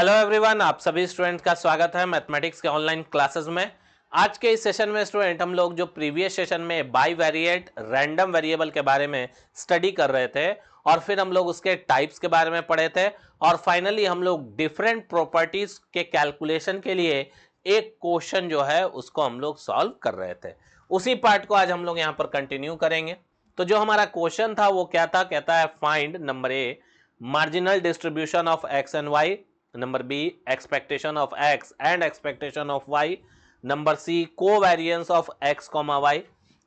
Hello everyone, आप सभी student का स्वागत है मैथमेटिक्स के ऑनलाइन क्लासेस में। आज के इस सेशन में स्टूडेंट हम लोग जो प्रीवियस सेशन में बाईवेरिएट रैंडम वेरिएबल के बारे में स्टडी कर रहे थे और फिर हम लोग उसके टाइप्स के बारे में पढ़े थे और फाइनली हम लोग डिफरेंट प्रॉपर्टीज के कैलकुलेशन के लिए एक क्वेश्चन जो है उसको हम लोग सॉल्व कर रहे थे। उसी पार्ट को आज हम लोग यहाँ पर कंटिन्यू करेंगे। तो जो हमारा क्वेश्चन था वो क्या था, कहता है find number A marginal distribution of x and Y, number B expectation of x and expectation of y, number C covariance of x comma y,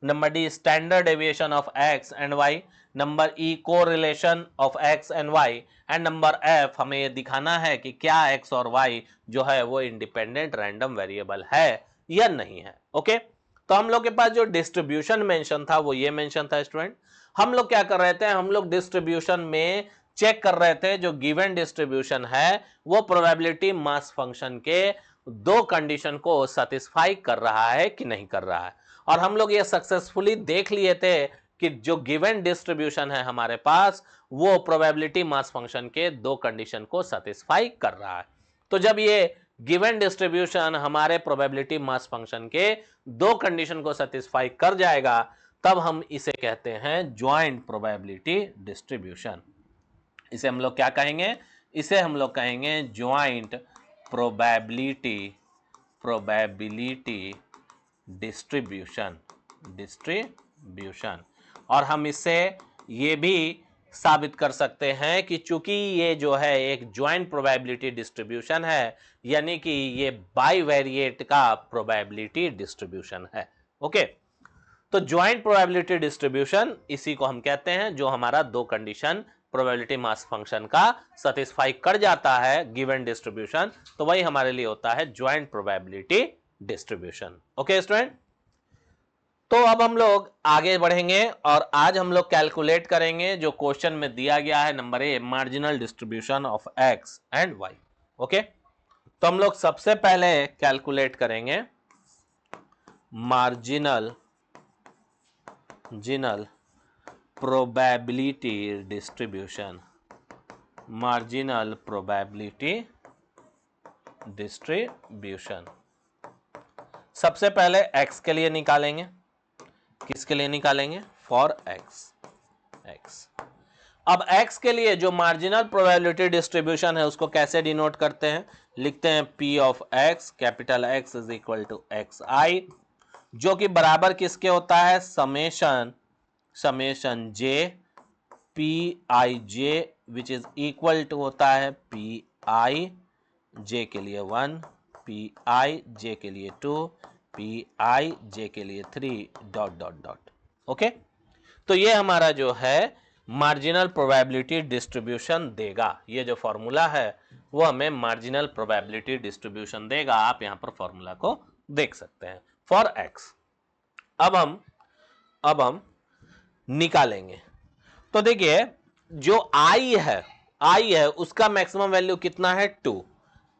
number D standard deviation of x and y, number E correlation of x and y and number F हमें ये दिखाना है कि क्या x और y जो है वो इंडिपेंडेंट रैंडम वेरिएबल है या नहीं है। ओके, तो हम लोग के पास जो डिस्ट्रीब्यूशन मेंशन था वो ये मेंशन था स्टूडेंट। हम लोग क्या कर रहे थे, हम लोग डिस्ट्रीब्यूशन में चेक कर रहे थे जो गिवन डिस्ट्रीब्यूशन है वो प्रोबेबिलिटी मास फंक्शन के दो कंडीशन को सेटिस्फाई कर रहा है कि नहीं कर रहा है। और हम लोग ये सक्सेसफुली देख लिए थे कि जो गिवन डिस्ट्रीब्यूशन है हमारे पास वो प्रोबेबिलिटी मास फंक्शन के दो कंडीशन को सेटिस्फाई कर रहा है। तो जब ये गिवन डिस्ट्रीब्यूशन हमारे प्रोबेबिलिटी मास फंक्शन के दो कंडीशन को सेटिस्फाई कर जाएगा तब हम इसे कहते हैं ज्वाइंट प्रोबेबिलिटी डिस्ट्रीब्यूशन। इसे हम लोग क्या कहेंगे, इसे हम लोग कहेंगे ज्वाइंट प्रोबेबिलिटी डिस्ट्रीब्यूशन। और हम इससे ये भी साबित कर सकते हैं कि चूंकि ये जो है एक ज्वाइंट प्रोबेबिलिटी डिस्ट्रीब्यूशन है यानी कि ये बाईवेरिएट का प्रोबेबिलिटी डिस्ट्रीब्यूशन है। ओके, तो ज्वाइंट प्रोबेबिलिटी डिस्ट्रीब्यूशन इसी को हम कहते हैं जो हमारा दो कंडीशन प्रोबेबिलिटी मास फंक्शन का सेटिस्फाई कर जाता है गिवन डिस्ट्रीब्यूशन, तो वही हमारे लिए होता है joint probability distribution. Okay student, तो अब हम लोग आगे बढ़ेंगे और आज हम लोग कैलकुलेट करेंगे जो क्वेश्चन में दिया गया है number A marginal distribution of x and Y. Okay, तो हम लोग सबसे पहले कैलकुलेट करेंगे marginal probability distribution। Marginal probability distribution सबसे पहले x के लिए निकालेंगे। किसके लिए निकालेंगे? For x। अब x के लिए जो मार्जिनल प्रोबेबिलिटी डिस्ट्रीब्यूशन है उसको कैसे डिनोट करते हैं? लिखते हैं p of x, capital X is equal to xi, जो कि बराबर किसके होता है? Summation j P I J which is equal to होता है पी आई जे के लिए 1, पी आई जे के लिए 2, पी आई जे के लिए 3 डॉट डॉट डॉट। ओके, तो ये हमारा जो है मार्जिनल प्रोबेबिलिटी डिस्ट्रीब्यूशन देगा। ये जो फॉर्मूला है वो हमें मार्जिनल प्रोबेबिलिटी डिस्ट्रीब्यूशन देगा। आप यहां पर फॉर्मूला को देख सकते हैं फॉर एक्स। अब हम निकालेंगे। तो देखिए जो i है उसका मैक्सिमम वैल्यू कितना है? 2।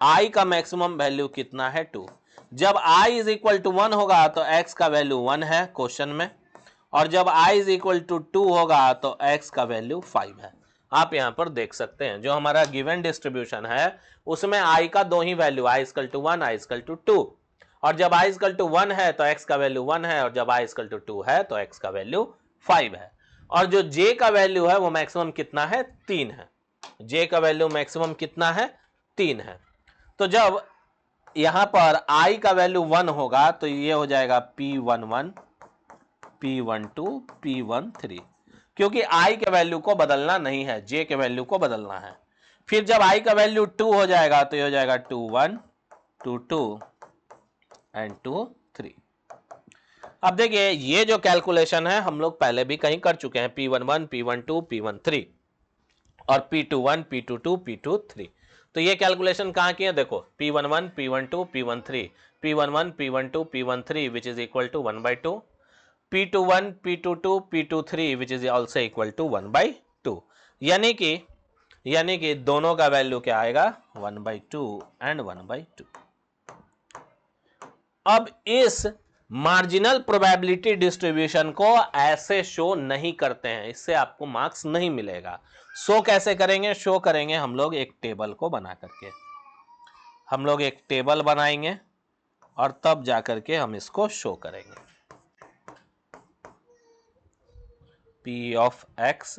i का मैक्सिमम वैल्यू कितना है? 2। जब i इज इक्वल टू 1 होगा तो x का वैल्यू 1 है क्वेश्चन में, और जब i इज इक्वल टू 2 होगा तो x का वैल्यू 5 है। आप यहां पर देख सकते हैं जो हमारा गिवन डिस्ट्रीब्यूशन है उसमें i का दो ही value, i equal to 1, i equal to 2, और जब i इक्वल टू 1 है तो x का वैल्यू 1 है, और जब i इक्वल टू 2 है तो x का वैल्यू 5 है। और जो j का वैल्यू है वो मैक्सिमम कितना है? 3 है। j का वैल्यू मैक्सिमम कितना है? 3 है। तो जब यहां पर i का वैल्यू 1 होगा तो ये हो जाएगा p11, p12, p13, क्योंकि i के वैल्यू को बदलना नहीं है, j के वैल्यू को बदलना है। फिर जब i का वैल्यू 2 हो जाएगा तो ये हो जाएगा 21, 22 एंड 23। अब देखिए ये जो कैलकुलेशन है हम लोग पहले भी कहीं कर चुके हैं, P11, P12, P13 और P21, P22, P23। तो ये कैलकुलेशन कहाँ की है? देखो P11, P12, P13, P11, P12, P13 which is equal to 1/2, P21, P22, P23 which is also equal to 1/2। यानी कि दोनों का वैल्यू क्या आएगा? 1/2 एंड 1/2। अब इस मार्जिनल प्रोबेबिलिटी डिस्ट्रीब्यूशन को ऐसे शो नहीं करते हैं, इससे आपको मार्क्स नहीं मिलेगा। शो कैसे करेंगे? शो करेंगे हम लोग एक टेबल को बना करके। हम लोग एक टेबल बनाएंगे और तब जाकर के हम इसको शो करेंगे। P of x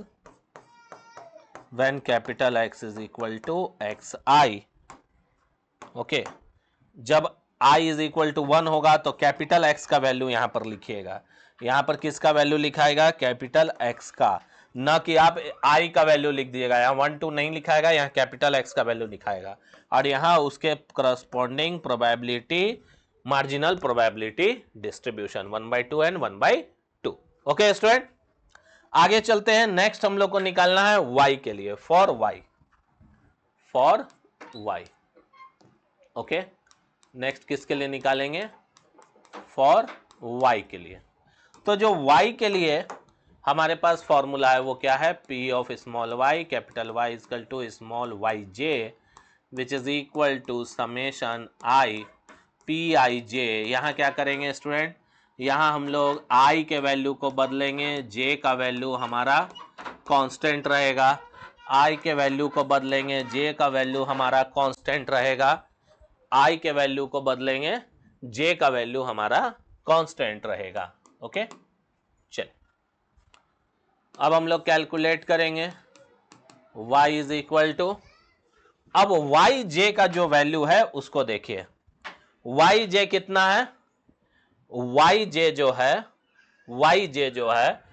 when capital X is equal to xi, okay, जब i इज इक्वल टू 1 होगा तो कैपिटल X का वैल्यू यहां पर लिखिएगा। यहां पर किसका वैल्यू लिखाएगा? कैपिटल X का, न कि आप i का वैल्यू लिख दिएगा। यहाँ 1 2 नहीं लिखाएगा, यहाँ कैपिटल X का वैल्यू लिखाएगा और यहाँ उसके corresponding probability, marginal probability distribution 1/2 and 1/2। Okay student, आगे चलते हैं। नेक्स्ट हम लोग को निकालना है y के लिए, फॉर y। ओके, नेक्स्ट किसके लिए निकालेंगे? फॉर y के लिए। तो जो y के लिए हमारे पास फॉर्मूला है वो क्या है? p of small y capital Y equal to small yj which is equal to summation i pij। यहाँ क्या करेंगे स्टूडेंट? यहाँ हम लोग i के वैल्यू को बदलेंगे, j का वैल्यू हमारा कांस्टेंट रहेगा। i के वैल्यू को बदलेंगे, j का वैल्यू हमारा कांस्टेंट रहेगा। i के वैल्यू को बदलेंगे, j का वैल्यू हमारा कांस्टेंट रहेगा। ओके, चल अब हम लोग कैलकुलेट करेंगे y इज इक्वल टू, अब yj का जो वैल्यू है उसको देखिए। yj कितना है? yj जो है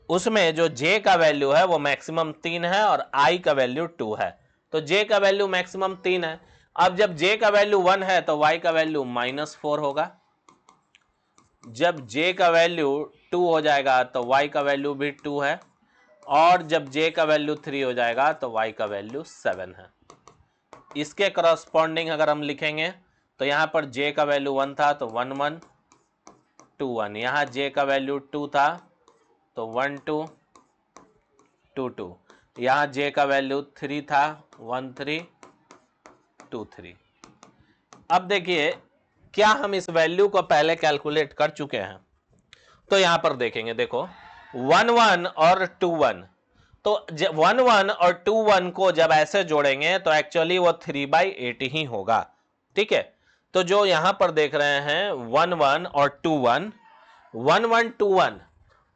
उसमें जो j का वैल्यू है वो मैक्सिमम 3 है और i का वैल्यू 2 है। तो j का वैल्यू मैक्सिमम 3 है। अब जब j का वैल्यू 1 है तो y का वैल्यू -4 होगा। जब j का वैल्यू 2 हो जाएगा तो y का वैल्यू भी 2 है और जब j का वैल्यू 3 हो जाएगा तो y का वैल्यू 7 है। इसके करस्पॉन्डिंग अगर हम लिखेंगे तो यहां पर j का वैल्यू 1 था तो 1 1 2 1, यहां j का वैल्यू 2 था तो 1 2 2 2, यहां j का वैल्यू 3 था 1 3 2 3। अब देखिए, क्या हम इस वैल्यू को पहले कैलकुलेट कर चुके हैं? तो यहां पर देखेंगे, देखो 1 1 और 2 1, तो 1 1 और 2 1 को जब ऐसे जोड़ेंगे तो एक्चुअली वो 3/8 ही होगा। ठीक है, तो जो यहां पर देख रहे हैं 1 1 और 2 1, 1 1 2 1,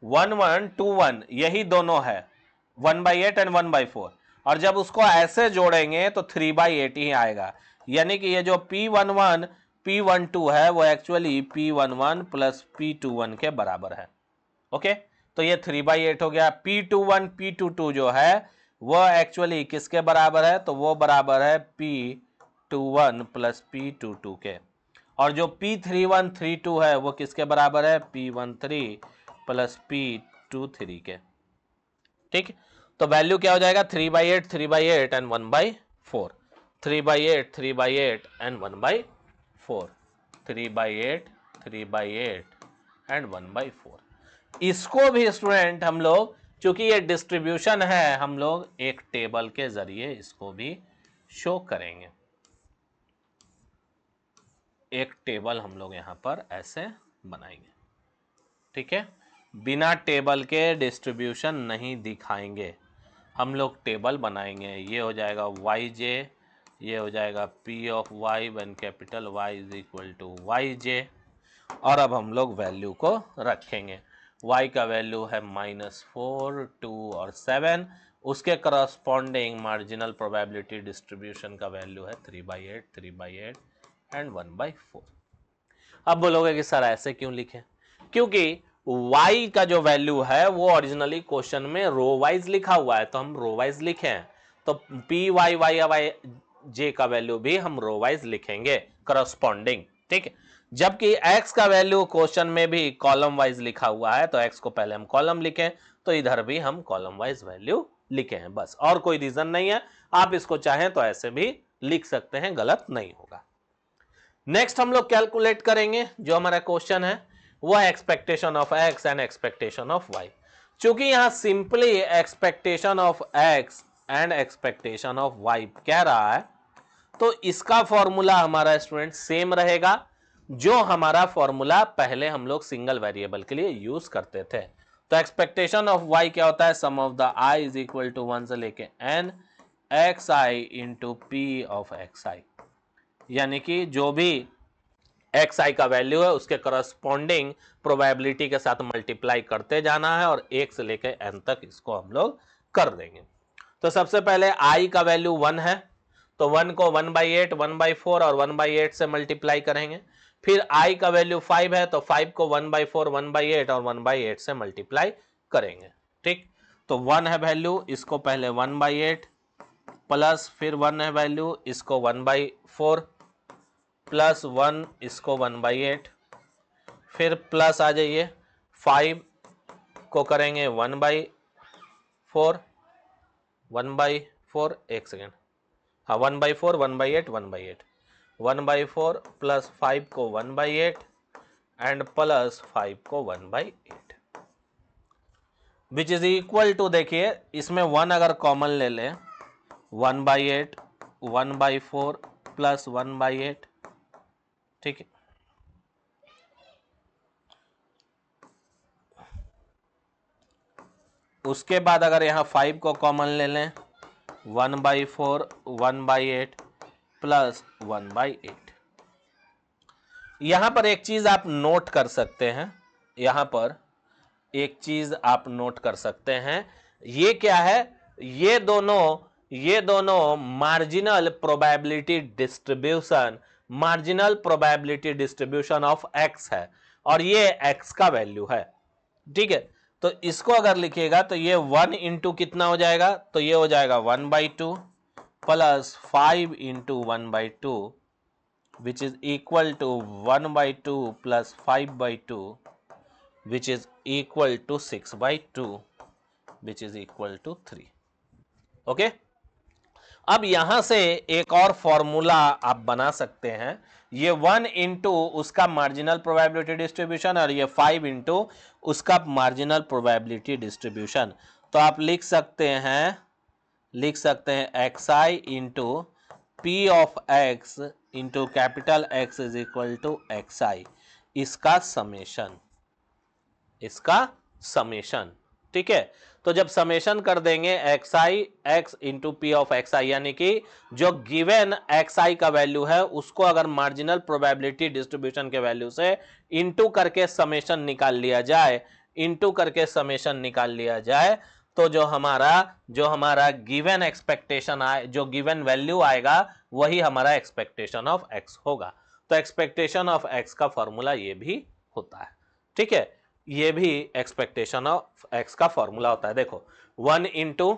1 1 2 1 यही दोनों है 1/8 एंड 1/4, और जब उसको ऐसे जोड़ेंगे तो 3/8 ही आएगा। यानी कि ये जो P11 P12 है वो एक्चुअली P11 प्लस P21 के बराबर है। ओके, तो ये 3/8 हो गया। P21 P22 जो है वो एक्चुअली किसके बराबर है? तो वो बराबर है P21 प्लस P22 के। और जो P31 32 है वो किसके बराबर है? P13 प्लस P23 के। ठीक, तो वैल्यू क्या हो जाएगा? 3/8 3/8 एंड 1/4, 3/8 3/8 एंड 1/4, 3/8 3/8 एंड 1/4। इसको भी स्टूडेंट हम लोग, चूंकि ये डिस्ट्रीब्यूशन है, हम लोग एक टेबल के जरिए इसको भी शो करेंगे। एक टेबल हम लोग यहां पर ऐसे बनाएंगे। ठीक है, बिना टेबल के डिस्ट्रीब्यूशन नहीं दिखाएंगे, हम लोग टेबल बनाएंगे। ये हो जाएगा yj, ये हो जाएगा p of y when capital Y is equal to yj, और अब हम लोग वैल्यू को रखेंगे। y का वैल्यू है -4 2 और 7, उसके करस्पॉन्डिंग मार्जिनल प्रोबेबिलिटी डिस्ट्रीब्यूशन का वैल्यू है 3/8 3/8 एंड 1/4। अब बोलोगे कि सर ऐसे क्यों लिखें? क्योंकि y का जो वैल्यू है वो ओरिजिनली क्वेश्चन में रो वाइज लिखा हुआ है, तो हम रो वाइज लिखे हैं, तो PYJ का वैल्यू भी हम रो वाइज लिखेंगे करस्पॉन्डिंग। ठीक है, जबकि x का वैल्यू क्वेश्चन में भी कॉलम वाइज लिखा हुआ है, तो x को पहले हम कॉलम लिखें, तो इधर भी हम कॉलम वाइज वैल्यू लिखे हैं, बस, और कोई रीजन नहीं है। आप इसको चाहें तो ऐसे भी लिख सकते हैं, गलत नहीं होगा। नेक्स्ट हम लोग कैलकुलेट करेंगे, जो हमारा क्वेश्चन है वो है expectation of x and expectation of y। चूंकि यहां simply expectation of x and expectation of y कह रहा है, तो इसका फॉर्मूला हमारा स्टूडेंट सेम रहेगा जो हमारा फॉर्मूला पहले हम लोग सिंगल वेरिएबल के लिए यूज करते थे। तो एक्सपेक्टेशन ऑफ y क्या होता है? Sum of the i is equal to 1 से लेके n xi into p of xi। यानी कि जो भी एक्स आई का वैल्यू है उसके करस्पॉन्डिंग प्रोबेबिलिटी के साथ मल्टीप्लाई करते जाना है और एक से लेकर एन तक इसको हम लोग कर देंगे। तो सबसे पहले आई का वैल्यू 1 है, तो 1 को 1/8, 1/4 और 1/8 से मल्टीप्लाई करेंगे। फिर आई का वैल्यू 5 है, तो 5 को 1/4, 1/8 और 1/8 से मल्टीप्लाई करेंगे। ठीक, तो 1 है वैल्यू, इसको पहले 1/8 प्लस फिर 1 है वैल्यू, इसको 1/4 प्लस 1, इसको 1/8, फिर प्लस आ जाइए 5 को करेंगे 1/4, 1/4, एक सेकेंड, हाँ 1/4, 1/8, 1/8, 1/4 प्लस 5 को 1/8 एंड प्लस 5 को 1/8 विच इज इक्वल टू, देखिए इसमें 1 अगर कॉमन ले लें, 1/8, 1/4 प्लस 1/8, ठीक है। उसके बाद अगर यहाँ 5 को कॉमन ले लें, 1/4, 1/8 प्लस 1/8। यहां पर एक चीज आप नोट कर सकते हैं, यहां पर एक चीज आप नोट कर सकते हैं, ये क्या है, ये दोनों marginal probability distribution, marginal probability distribution of x है और ये एक्स का वैल्यू है। ठीक है, तो इसको अगर लिखिएगा तो ये 1 इंटू कितना हो जाएगा, तो ये हो जाएगा 1/2 plus 5 into 1/2 which is equal to 1/2 plus 5/2 which is equal to 6/2 which is equal to 3। Okay, अब यहां से एक और फॉर्मूला आप बना सकते हैं, ये 1 इंटू उसका मार्जिनल प्रोबेबिलिटी डिस्ट्रीब्यूशन और ये 5 इंटू उसका मार्जिनल प्रोबेबिलिटी डिस्ट्रीब्यूशन। तो आप लिख सकते हैं x i into P of x into capital x is equal to x i, इसका समेशन। ठीक है, तो जब समेशन कर देंगे x i x into P of x i, यानी कि जो गिवन एक्स आई का वैल्यू है उसको अगर मार्जिनल प्रोबेबिलिटी डिस्ट्रीब्यूशन के वैल्यू से इंटू करके समेशन निकाल लिया जाए, तो जो हमारा गिवन एक्सपेक्टेशन आए, जो गिवन वैल्यू आएगा वही हमारा एक्सपेक्टेशन ऑफ एक्स होगा। तो एक्सपेक्टेशन ऑफ एक्स का फॉर्मूला ये भी होता है। ठीक है, ये भी एक्सपेक्टेशन ऑफ एक्स का फॉर्मूला होता है। देखो 1 इंटू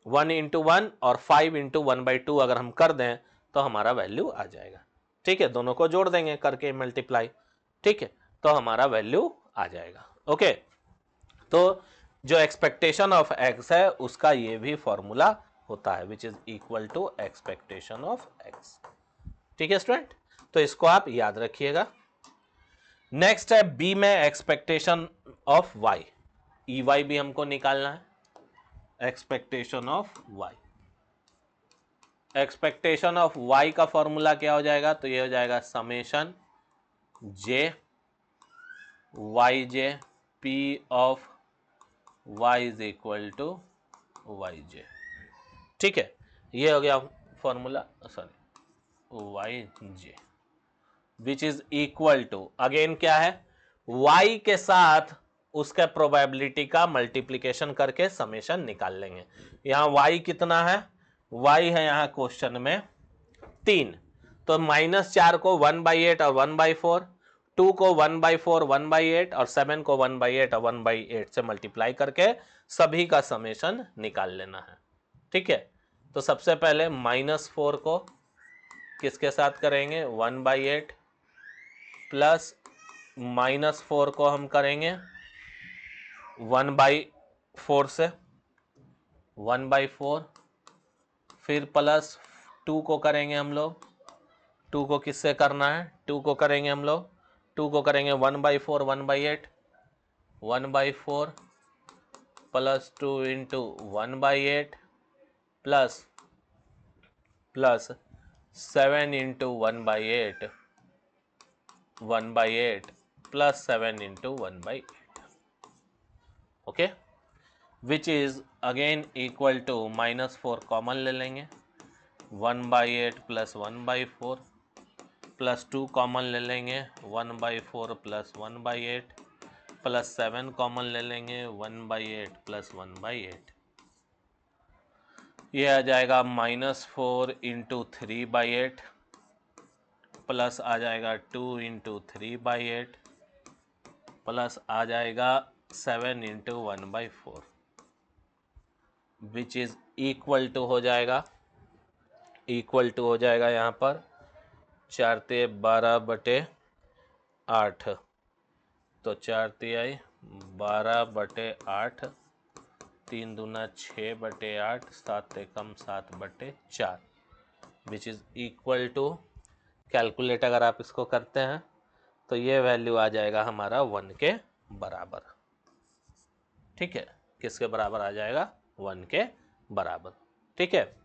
1 और 5 इंटू 1/2 अगर हम कर दें तो हमारा वैल्यू आ जाएगा। ठीक है, दोनों को जोड़ देंगे करके मल्टीप्लाई, ठीक है, तो हमारा वैल्यू आ जाएगा। ओके, तो जो एक्सपेक्टेशन ऑफ एक्स है उसका ये भी फॉर्मूला होता है which is equal to expectation of X. ठीक है स्टूडेंट, तो इसको आप याद रखिएगा। नेक्स्ट है बी में expectation of y, E y भी हमको निकालना है। Expectation of y, expectation of y का फॉर्मूला क्या हो जाएगा, तो ये हो जाएगा summation j y j p of y is equal to y j. ठीक है, ये हो गया formula, sorry y j which is equal to, again क्या है, y के साथ उसके प्रोबेबिलिटी का मल्टीप्लीकेशन करके समेशन निकाल लेंगे। यहां y कितना है, y है यहां क्वेश्चन में 3, तो -4 को 1/8 और 1/4, 2 को 1/4, 1/8 और 7 को 1/8 और 1/8 से मल्टीप्लाई करके सभी का समेशन निकाल लेना है। ठीक है, तो सबसे पहले -4 को किसके साथ करेंगे, 1/8 प्लस -4 को हम करेंगे 1/4 से 1/4, फिर प्लस 2 को करेंगे हम लोग, 2 को किससे करना है, 2 को करेंगे हम लोग, 2 को करेंगे 1/4, 1/8, 1/4 plus 2 into 1/8 plus 7 into 1/8, 1/8 plus 7 into 1/8, okay, which is again equal to -4 common ले लेंगे, 1/8 प्लस 1/4 प्लस 2 कॉमन ले लेंगे 1/4 प्लस 1/8 प्लस 7 कॉमन ले लेंगे 1/8 प्लस 1/8। ये आ जाएगा -4 इंटू 3/8 प्लस आ जाएगा 2 इंटू 3/8 प्लस आ जाएगा 7 into 1/4 which is equal to हो जाएगा यहाँ पर 4 ते 12/8 तो 4 तिहाई 12/8 3 दूना 6/8 7 कम 7/4 which is equal to calculate अगर आप इसको करते हैं तो ये वैल्यू आ जाएगा हमारा 1 के बराबर। ठीक है, किसके बराबर आ जाएगा 1 के बराबर। ठीक है,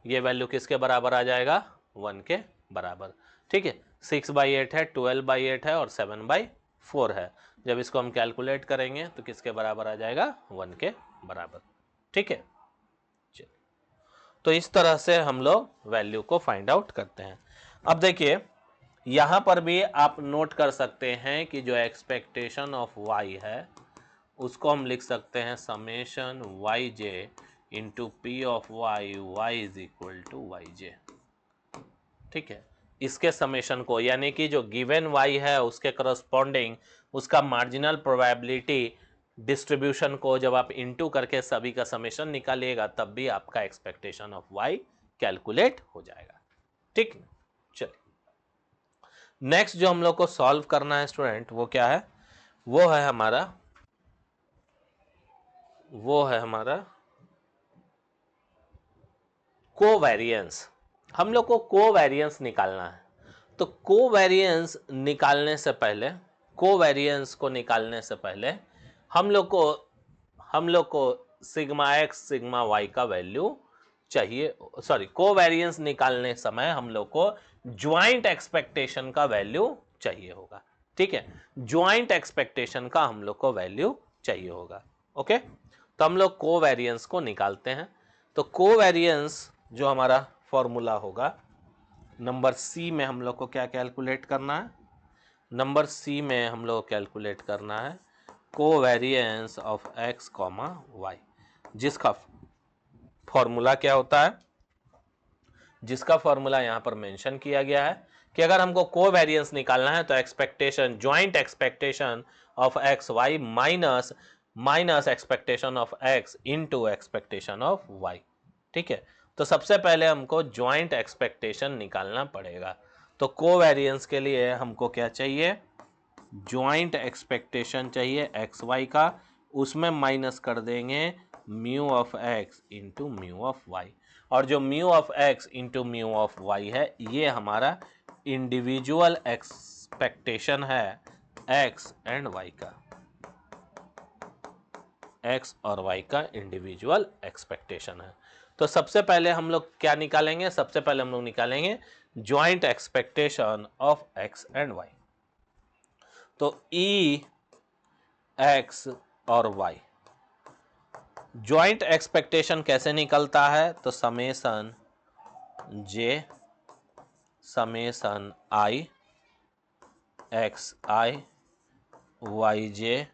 ये वैल्यू किसके बराबर आ जाएगा 1 के बराबर। ठीक है, 6/8 है 12/8 है और 7/4 है। जब इसको हम कैलकुलेट करेंगे तो किसके बराबर आ जाएगा 1 के बराबर। ठीक है, तो इस तरह से हम लोग वैल्यू को फाइंड आउट करते हैं। अब देखिए यहां पर भी आप नोट कर सकते हैं कि जो एक्सपेक्टेशन ऑफ y है उसको हम लिख सकते हैं summation yj into P of y is equal to yj। ठीक है, इसके समेशन को यानी कि जो गिवन y है उसके करस्पॉन्डिंग उसका मार्जिनल प्रोबेबिलिटी डिस्ट्रीब्यूशन को जब आप इनटू करके सभी का समेशन निकालिएगा तब भी आपका एक्सपेक्टेशन ऑफ y कैलकुलेट हो जाएगा। ठीक, चलिए नेक्स्ट जो हम लोग को सॉल्व करना है स्टूडेंट वो क्या है, वो है हमारा कोवेरिएंस। हम लोग को कोवेरिएंस निकालना है। तो कोवेरिएंस निकालने से पहले हम लोग को सिग्मा एक्स सिग्मा वाई का वैल्यू चाहिए। सॉरी, कोवेरिएंस निकालने समय हम लोग को ज्वाइंट एक्सपेक्टेशन का वैल्यू चाहिए होगा। ठीक है, ज्वाइंट एक्सपेक्टेशन का हम लोग को वैल्यू चाहिए होगा। ओके, तो हम लोग कोवेरिएंस को निकालते हैं। तो कोवेरिएंस जो हमारा फॉर्मूला होगा नंबर सी में हम लोग को क्या कैलकुलेट करना है, नंबर सी में हम लोग कैलकुलेट करना है covariance of X comma Y, जिसका फॉर्मूला क्या होता है, जिसका फॉर्मूला यहां पर मेंशन किया गया है कि अगर हमको कोवेरिएंस निकालना है तो expectation joint expectation of X Y minus expectation of X into expectation of Y. ठीक है, तो सबसे पहले हमको ज्वाइंट एक्सपेक्टेशन निकालना पड़ेगा। तो कोवेरिएंस के लिए हमको क्या चाहिए, ज्वाइंट एक्सपेक्टेशन चाहिए एक्स वाई का, उसमें माइनस कर देंगे mu of x into mu of Y, और जो mu of x into mu of Y है ये हमारा इंडिविजुअल एक्सपेक्टेशन है एक्स एंड वाई का, एक्स और वाई का इंडिविजुअल एक्सपेक्टेशन है। तो सबसे पहले हम लोग क्या निकालेंगे, सबसे पहले हम लोग निकालेंगे joint expectation of x and y. तो ई एक्स और वाई ज्वाइंट एक्सपेक्टेशन कैसे निकलता है, तो summation j summation i x i y j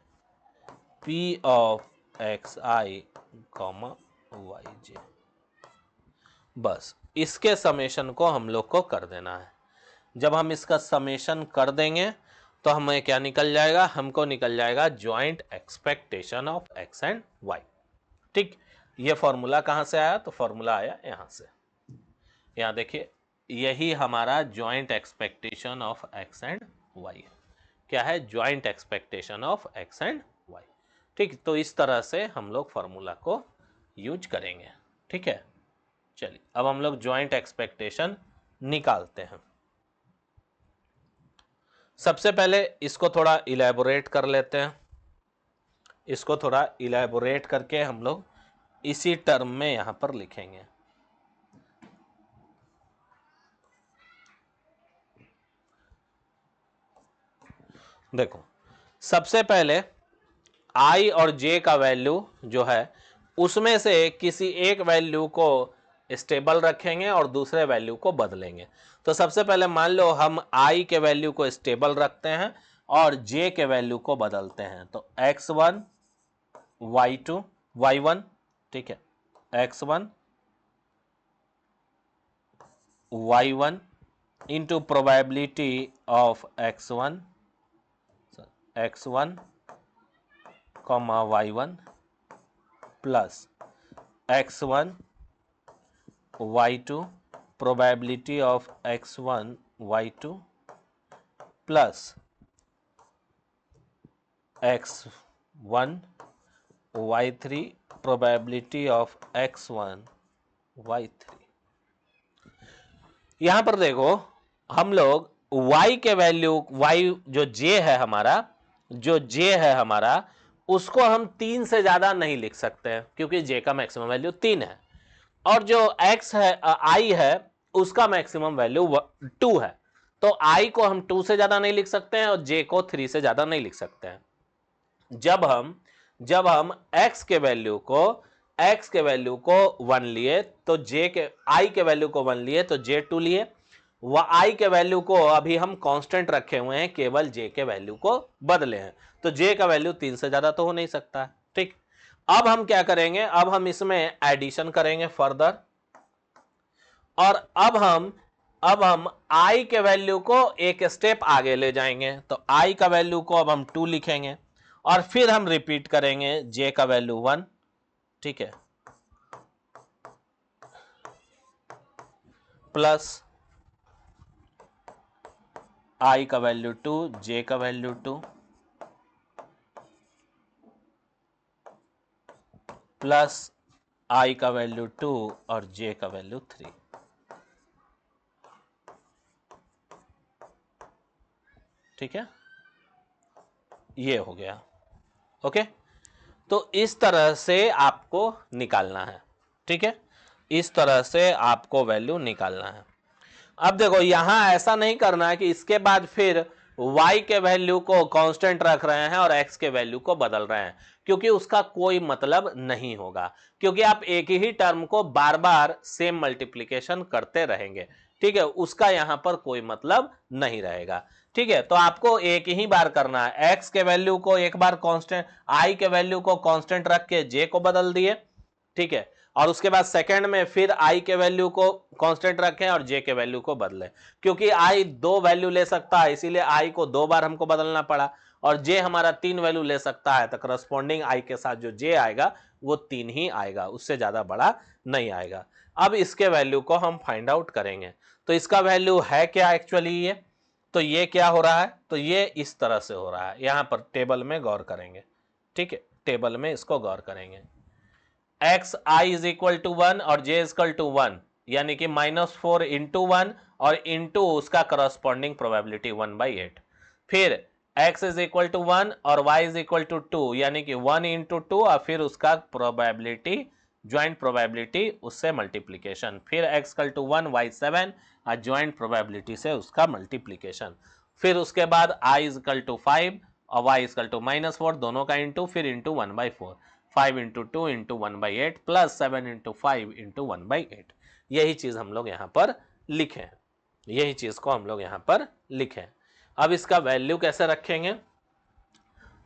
p of x i comma y j, बस इसके समेशन को हम लोग को कर देना है। जब हम इसका समेशन कर देंगे तो हमें क्या निकल जाएगा, हमको निकल जाएगा joint expectation of x and Y. ठीक, ये फॉर्मूला कहां से आया, तो फॉर्मूला आया यहां से। यहां देखिए यही हमारा joint expectation of x and Y है। क्या है, joint expectation of x and Y. ठीक, तो इस तरह से हम लोग फॉर्मूला को यूज करेंगे। ठीक है, चलिए अब हम लोग ज्वाइंट एक्सपेक्टेशन निकालते हैं। सबसे पहले इसको थोड़ा इलैबोरेट कर लेते हैं। इसको थोड़ा इलैबोरेट करके हम लोग इसी टर्म में यहां पर लिखेंगे। देखो सबसे पहले i और j का वैल्यू जो है उसमें से किसी एक वैल्यू को स्टेबल रखेंगे और दूसरे वैल्यू को बदलेंगे। तो सबसे पहले मान लो हम i के वैल्यू को स्टेबल रखते हैं और j के वैल्यू को बदलते हैं। तो x1 y2 y1, ठीक है, x1 y1 into probability of x1 comma y1 plus x1 y2 probability of x1 y2 plus x1 y3 probability of x1 y3। यहां पर देखो हम लोग y के वैल्यू y जो j है हमारा, जो j है हमारा, उसको हम 3 से ज्यादा नहीं लिख सकते हैं क्योंकि j का मैक्सिमम वैल्यू 3 है, और जो x है i है उसका मैक्सिमम वैल्यू 2 है। तो i को हम 2 से ज्यादा नहीं लिख सकते हैं और j को 3 से ज्यादा नहीं लिख सकते हैं। जब हम x के वैल्यू को 1 लिए तो j के i के वैल्यू को 1 लिए तो j 2 लिए, व i के वैल्यू को अभी हम कांस्टेंट रखे हुए हैं, केवल j के वैल्यू को बदले हैं, तो j का वैल्यू 3 से ज्यादा तो हो नहीं सकता है। ठीक, अब हम क्या करेंगे, अब हम इसमें एडिशन करेंगे फर्दर, और अब हम i के वैल्यू को एक स्टेप आगे ले जाएंगे। तो i का वैल्यू को अब हम 2 लिखेंगे और फिर हम रिपीट करेंगे j का वैल्यू 1, ठीक है, प्लस i का वैल्यू 2, j का वैल्यू 2, प्लस i का वैल्यू 2 और j का वैल्यू 3। ठीक है, ये हो गया। ओके, तो इस तरह से आपको निकालना है। ठीक है, इस तरह से आपको वैल्यू निकालना है। अब देखो यहां ऐसा नहीं करना है कि इसके बाद फिर y के वैल्यू को कांस्टेंट रख रहे हैं और x के वैल्यू को बदल रहे हैं, क्योंकि उसका कोई मतलब नहीं होगा, क्योंकि आप एक ही टर्म को बार बार सेम मल्टीप्लिकेशन करते रहेंगे। ठीक है, उसका यहां पर कोई मतलब नहीं रहेगा। ठीक है, तो आपको एक ही बार करना है, x के वैल्यू को एक बार कांस्टेंट, i के वैल्यू को कांस्टेंट रख के j को बदल दिए। ठीक है, और उसके बाद सेकंड में फिर i के वैल्यू को कांस्टेंट रखें और j के वैल्यू को बदलें, क्योंकि i 2 वैल्यू ले सकता है इसीलिए i को 2 बार हमको बदलना पड़ा, और j हमारा 3 वैल्यू ले सकता है, तो करस्पॉन्डिंग i के साथ जो j आएगा वो 3 ही आएगा, उससे ज्यादा बड़ा नहीं आएगा। अब इसके वैल्यू को हम फाइंड आउट करेंगे। तो इसका वैल्यू है क्या एक्चुअली, ये तो ये क्या हो रहा है, तो ये इस तरह से हो रहा है। यहां पर टेबल में गौर करेंगे। ठीक है, टेबल में इसको गौर करेंगे। X I is equal to 1 और j इज इक्वल टू 1, यानी कि -4 इंटू 1 और इंटू उसका करस्पॉन्डिंग प्रोबेबिलिटी 1/8। फिर x इज इक्वल टू 1 और y इज इक्वल टू 2, यानी कि 1 इंटू 2 और फिर उसका प्रोबेबिलिटी, ज्वाइंट प्रोबेबिलिटी उससे मल्टीप्लीकेशन, फिर x इक्वल टू 1 y 7 और ज्वाइंट प्रोबेबिलिटी से उसका मल्टीप्लीकेशन, फिर उसके बाद i इज इक्वल टू 5 और y इज इक्वल टू -4, दोनों का इंटू, फिर into 1/4, 5 into 2 into 1/8 plus 7 into 5 into 1/8। यही चीज हम लोग यहां पर लिखे हैं, यही चीज को हम लोग यहां पर लिखे। अब इसका वैल्यू कैसे रखेंगे,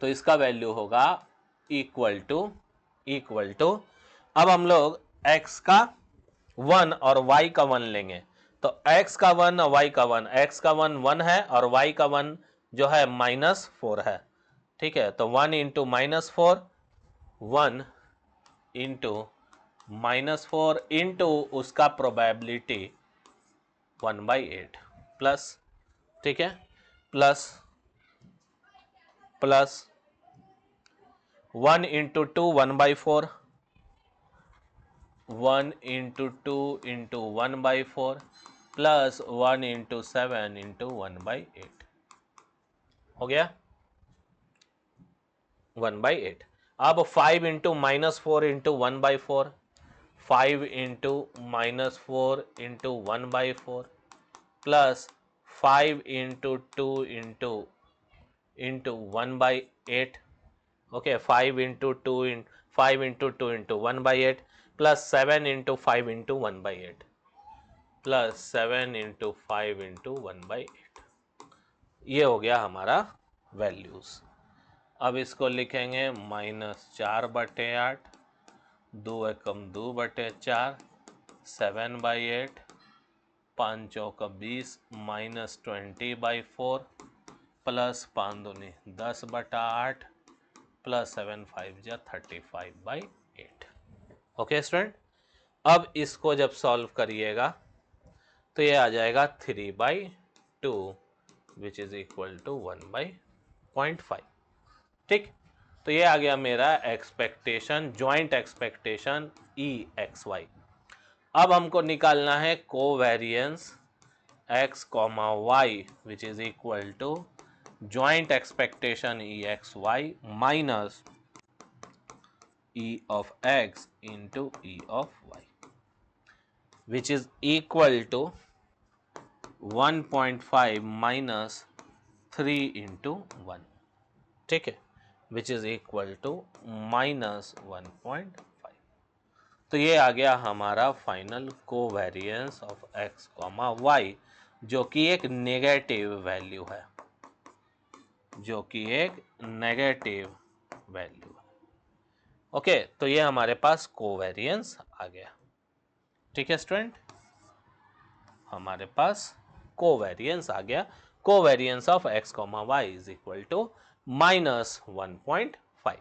तो इसका वैल्यू होगा इक्वल टू अब हम लोग x का 1 और y का 1 लेंगे। तो x का 1 और y का 1, x का 1 1 है और y का 1 जो है -4 है। ठीक है, तो 1 इंटू -4, 1 इंटू -4 इंटू उसका प्रोबेबिलिटी 1/8 प्लस, ठीक है, plus 1 into 2 1/4, 1 into 2 into 1/4 plus 1 into 7 into 1/8 हो गया 1/8। अब 5 into -4 into 1/4, 5 into -4 into 1/4 plus 5 into 2 into 1/8। Okay, 5 into 2 into 1/8, plus 7 into 5 into 1/8 plus 7 into 5 into 1/8, ये हो गया हमारा वैल्यूज। अब इसको लिखेंगे -4/8, 2 एकम 2/4, 7/8, 5 चौका 20 -20/4 प्लस 5 दूनी 10/8 प्लस 7 5 जा 35/8। ओके स्टूडेंट, अब इसको जब सॉल्व करिएगा तो ये आ जाएगा 3/2 विच इज इक्वल टू 1/0.5। ठीक, तो ये आ गया मेरा एक्सपेक्टेशन, ज्वाइंट एक्सपेक्टेशन EXY। अब हमको निकालना है covariance x, y which is equal to joint expectation EXY minus E of x into E of y which is equal to 1.5 minus 3 into 1, ठीक है, which is equal to -1.5। तो ये आ गया हमारा final covariance of x, y, जो कि एक negative value है, जो कि एक नेगेटिव वैल्यू है। ओके, तो ये हमारे पास कोवेरिएंस आ गया। ठीक है स्टूडेंट, हमारे पास कोवेरिएंस आ गया। Covariance of x, y is equal to -1.5।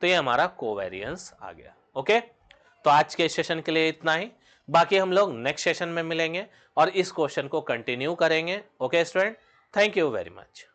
तो ये हमारा कोवेरिएंस आ गया। ओके, तो आज के सेशन के लिए इतना ही, बाकी हम लोग नेक्स्ट सेशन में मिलेंगे और इस क्वेश्चन को कंटिन्यू करेंगे। Okay student, thank you very much.